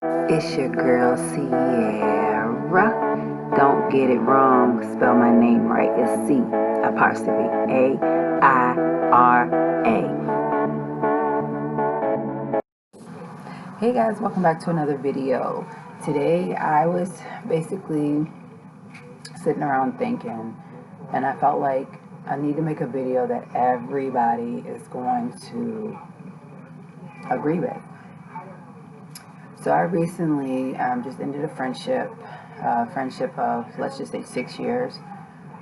It's your girl Sierra. Don't get it wrong, spell my name right. It's C apostrophe A-I-R-A. Hey guys, welcome back to another video. Today I was basically sitting around thinking, and I felt like I need to make a video that everybody is going to agree with. So I recently just ended a friendship of, let's just say, 6 years,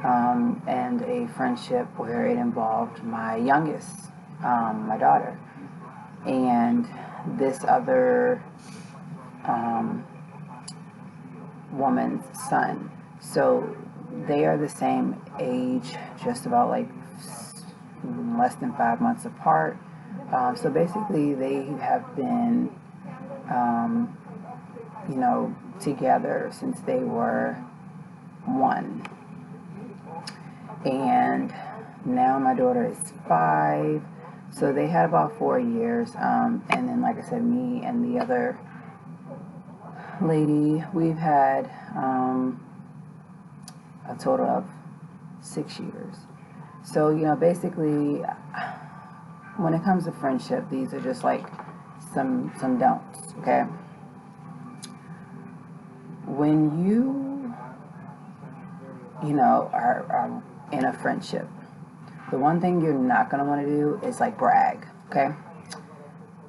and a friendship where it involved my youngest, my daughter, and this other woman's son. So they are the same age, just about like less than 5 months apart. So basically they have been together since they were 1. And now my daughter is 5. So they had about 4 years. And then, like I said, me and the other lady, we've had a total of 6 years. So, basically, when it comes to friendship, these are just like some don'ts, okay? When you are in a friendship, the one thing you're not going to want to do is like brag, okay?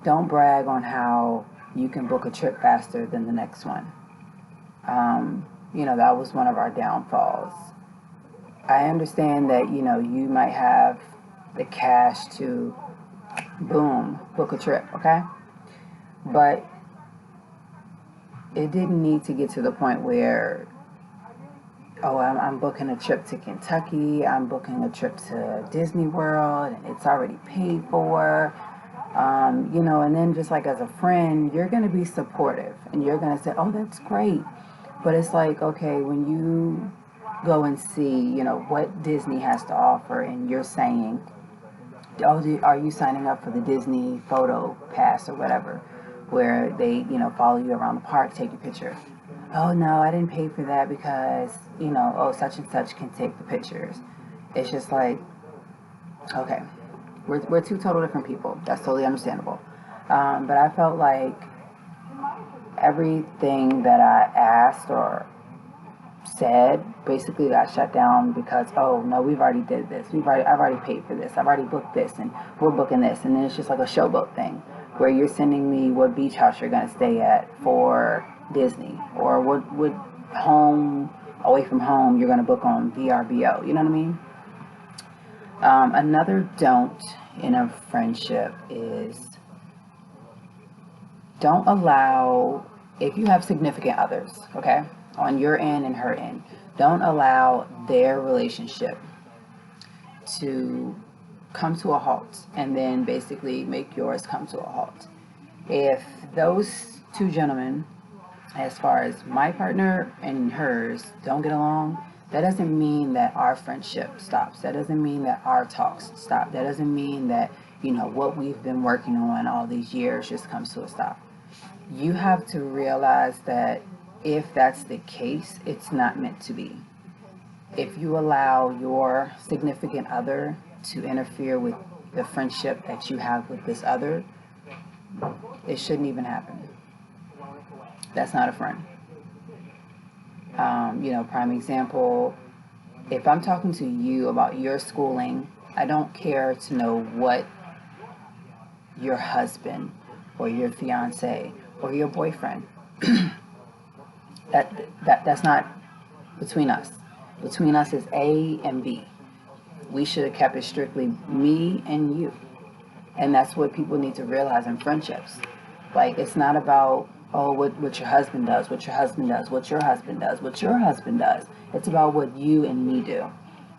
Don't brag on how you can book a trip faster than the next one. That was one of our downfalls. I understand that, you might have the cash to, boom, book a trip, okay? But it didn't need to get to the point where, oh, I'm booking a trip to Kentucky, I'm booking a trip to Disney World, and it's already paid for. And then just like as a friend, you're going to be supportive, and you're going to say, oh, that's great. But it's like, okay, when you go and see, what Disney has to offer, and you're saying, oh, are you signing up for the Disney photo pass or whatever, where they, follow you around the park, take your picture. Oh, no, I didn't pay for that because, such and such can take the pictures. It's just like, okay, we're two total different people. That's totally understandable. But I felt like everything that I asked or said basically got shut down because, oh, no, we've already did this. I've already paid for this. I've already booked this, and we're booking this. And then it's just like a showboat thing where you're sending me what beach house you're going to stay at for Disney, or what home away from home you're going to book on VRBO. You know what I mean? Another don't in a friendship is don't allow, if you have significant others, okay, on your end and her end, don't allow their relationship to come to a halt and then basically make yours come to a halt. If those two gentlemen, as far as my partner and hers, don't get along, that doesn't mean that our friendship stops. That doesn't mean that our talks stop. That doesn't mean that, what we've been working on all these years just comes to a stop. You have to realize that if that's the case, it's not meant to be. If you allow your significant other to interfere with the friendship that you have with this other, it shouldn't even happen. That's not a friend. Prime example, if I'm talking to you about your schooling, I don't care to know what your husband or your fiance or your boyfriend, that's not between us. Between us is A and B. We should have kept it strictly me and you. And that's what people need to realize in friendships. Like, it's not about, oh, what your husband does, what your husband does, what your husband does, what your husband does. It's about what you and me do.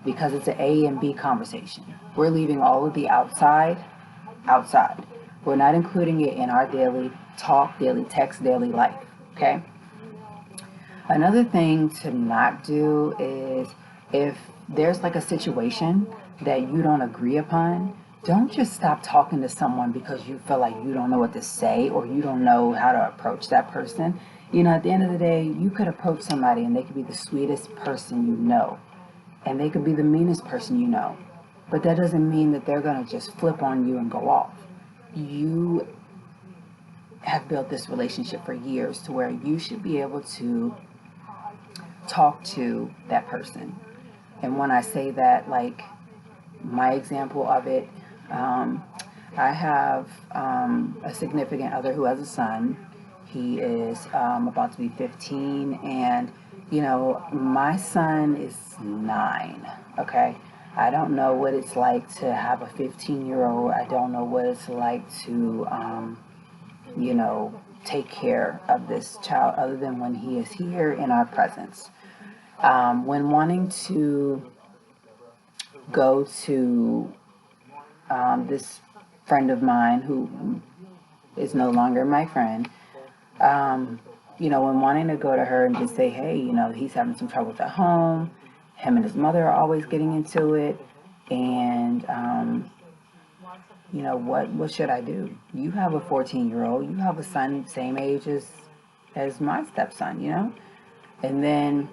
Because it's an A and B conversation. We're leaving all of the outside. We're not including it in our daily talk, daily text, daily life. Okay? Another thing to not do is, if there's like a situation that you don't agree upon, don't just stop talking to someone because you feel like you don't know what to say or you don't know how to approach that person. You know, at the end of the day, you could approach somebody and they could be the sweetest person you know, and they could be the meanest person you know. But that doesn't mean that they're going to just flip on you and go off. You have built this relationship for years to where you should be able to talk to that person. And when I say that, like, my example of it, I have a significant other who has a son. He is about to be 15, and you know, my son is 9. Okay, I don't know what it's like to have a 15-year-old. I don't know what it's like to, you know, take care of this child other than when he is here in our presence. When wanting to go to this friend of mine who is no longer my friend, you know, when wanting to go to her and just say, hey, you know, he's having some troubles at home, him and his mother are always getting into it, and, you know, what should I do? You have a 14-year-old, you have a son same age as my stepson, you know? And then,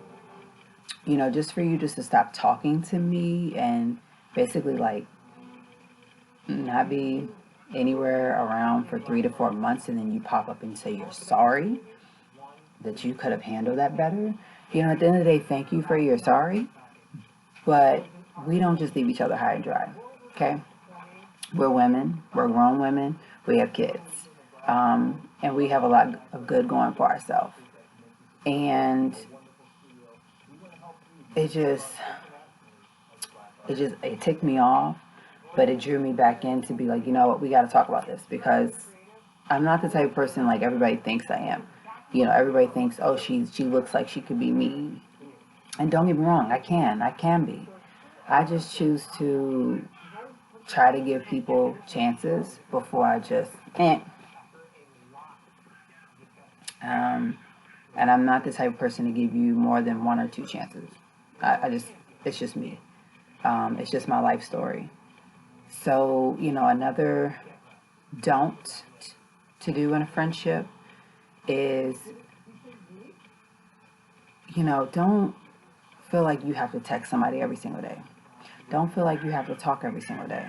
you know, just for you just to stop talking to me and basically like not be anywhere around for 3 to 4 months, and then you pop up and say you're sorry, that you could have handled that better. You know, at the end of the day, thank you for your sorry, but we don't just leave each other high and dry, okay? We're women, we're grown women, we have kids, and we have a lot of good going for ourselves. And it ticked me off, but it drew me back in to be like, you know what, we got to talk about this, because I'm not the type of person like everybody thinks I am. You know, everybody thinks, oh, she looks like she could be me. And don't get me wrong, I can be. I just choose to try to give people chances before I just, and I'm not the type of person to give you more than 1 or 2 chances. It's just me. It's just my life story. So, you know, another don't to do in a friendship is, you know, don't feel like you have to text somebody every single day. Don't feel like you have to talk every single day.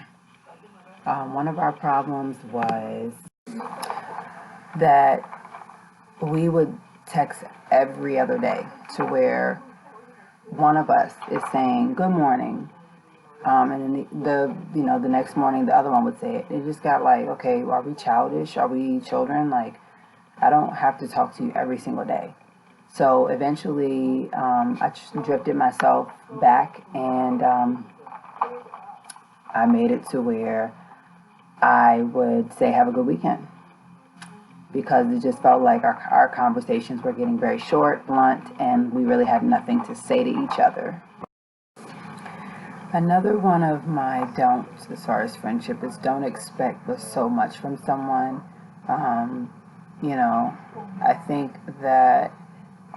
One of our problems was that we would text every other day to where one of us is saying good morning, and then the next morning the other one would say it. It just got like, okay, are we childish? Are we children? Like, I don't have to talk to you every single day. So eventually, I just drifted myself back, and I made it to where I would say have a good weekend, because it just felt like our conversations were getting very short, blunt, and we really had nothing to say to each other. Another one of my don'ts as far as friendship is don't expect so much from someone. You know, I think that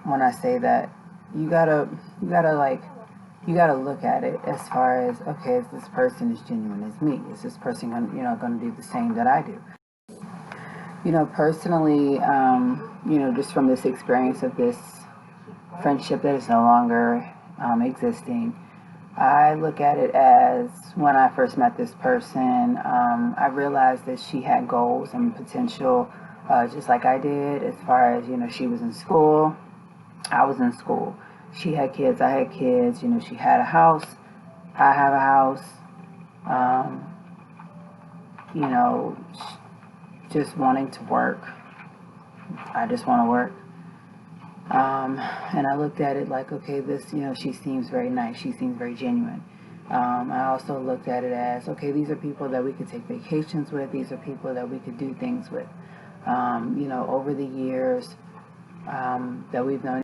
when I say that, you gotta look at it as far as, okay, is this person as genuine as me? Is this person gonna do the same that I do? You know, personally, you know, just from this experience of this friendship that is no longer existing, I look at it as when I first met this person, I realized that she had goals and potential, just like I did, as far as, you know, she was in school, I was in school. She had kids, I had kids, you know, she had a house, I have a house, you know, just wanting to work. I just want to work. And I looked at it like, okay, this, you know, she seems very nice. She seems very genuine. I also looked at it as, okay, these are people that we could take vacations with. These are people that we could do things with. You know, over the years that we've known,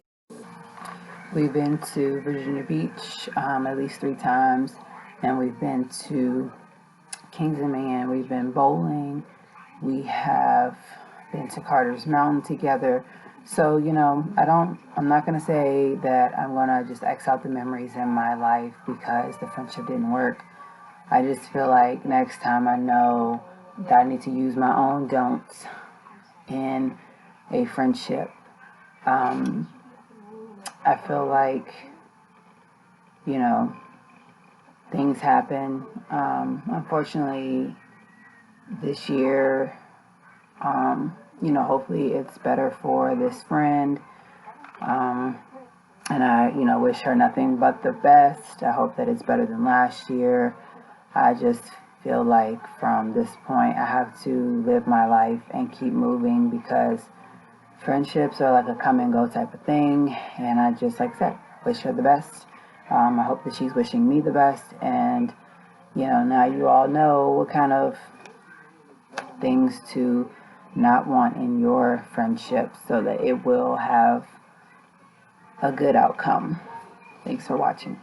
we've been to Virginia Beach at least 3 times, and we've been to Kings and Man. We've been bowling. We have been to Carter's Mountain together. So, you know, I'm not going to say that I'm going to just X out the memories in my life because the friendship didn't work. I just feel like next time I know that I need to use my own don'ts in a friendship. I feel like, you know, things happen. Unfortunately, this year, hopefully it's better for this friend. And I, wish her nothing but the best. I hope that it's better than last year. I just feel like from this point, I have to live my life and keep moving because friendships are like a come and go type of thing. And I just, like I said, wish her the best. I hope that she's wishing me the best. And, now you all know what kind of things to not want in your friendship so that it will have a good outcome. Thanks for watching.